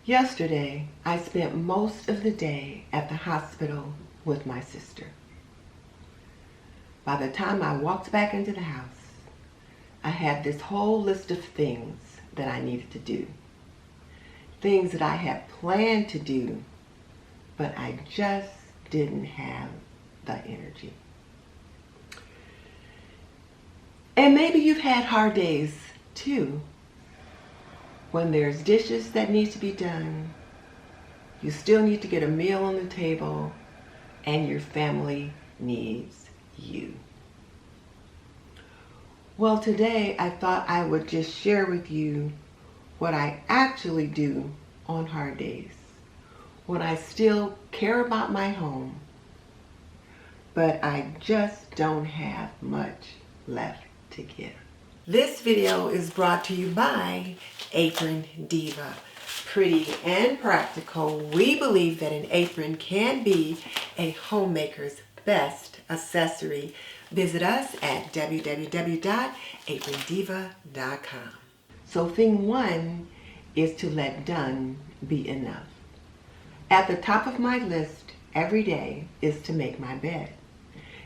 Yesterday, I spent most of the day at the hospital with my sister. By the time I walked back into the house, I had this whole list of things that I needed to do. Things that I had planned to do, but I just didn't have the energy. And maybe you've had hard days too, when there's dishes that need to be done, you still need to get a meal on the table, and your family needs you. Well, today I thought I would just share with you what I actually do on hard days, when I still care about my home, but I just don't have much left to give. This video is brought to you by Aprondiva. Pretty and practical, we believe that an apron can be a homemaker's best accessory. Visit us at www.aprondiva.com. So thing one is to let done be enough. At the top of my list every day is to make my bed.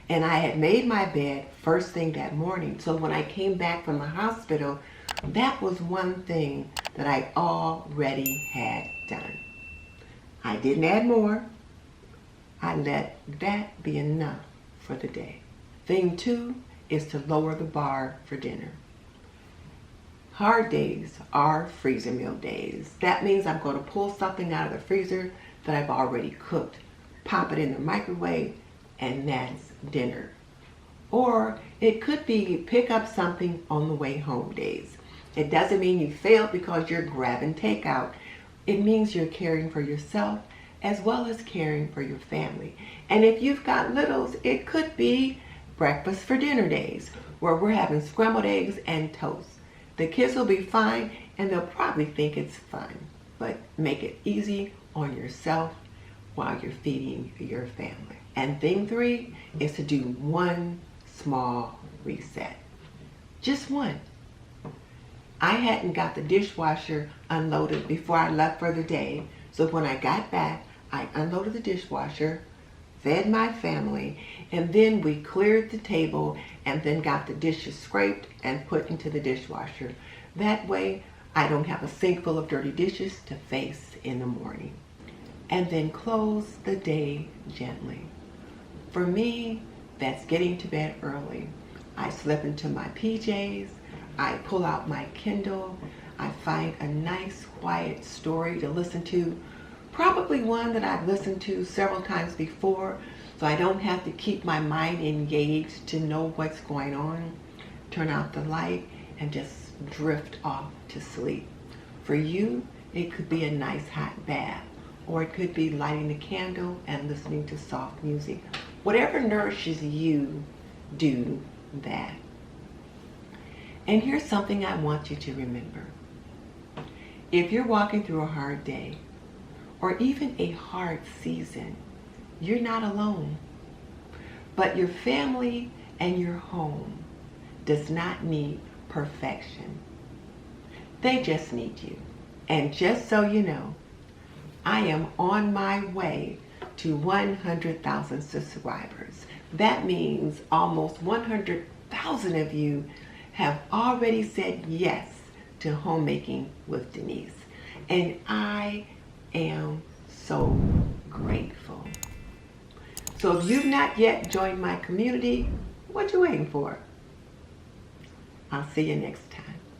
And I had made my bed first thing that morning. So when I came back from the hospital, that was one thing that I already had done. I didn't add more. I let that be enough for the day. Thing two is to lower the bar for dinner. Hard days are freezer meal days. That means I'm going to pull something out of the freezer that I've already cooked, pop it in the microwave, and that's dinner. Or it could be pick up something on the way home days. It doesn't mean you failed because you're grabbing takeout. It means you're caring for yourself as well as caring for your family. And if you've got littles, it could be breakfast for dinner days where we're having scrambled eggs and toast. The kids will be fine and they'll probably think it's fun, but make it easy on yourself while you're feeding your family. And thing three is to do one small reset. Just one. I hadn't got the dishwasher unloaded before I left for the day, so when I got back, I unloaded the dishwasher, fed my family, and then we cleared the table and then got the dishes scraped and put into the dishwasher. That way, I don't have a sink full of dirty dishes to face in the morning. And then close the day gently. For me, that's getting to bed early. I slip into my PJs, I pull out my Kindle, I find a nice quiet story to listen to, probably one that I've listened to several times before, so I don't have to keep my mind engaged to know what's going on. Turn out the light and just drift off to sleep. For you, it could be a nice hot bath, or it could be lighting the candle and listening to soft music. Whatever nourishes you, do that. And here's something I want you to remember. If you're walking through a hard day, or even a hard season, you're not alone. But your family and your home does not need perfection. They just need you. And just so you know, I am on my way to 100,000 subscribers. That means almost 100,000 of you have already said yes to Homemaking with Denise. And I am so grateful. So if you've not yet joined my community, what you waiting for? I'll see you next time.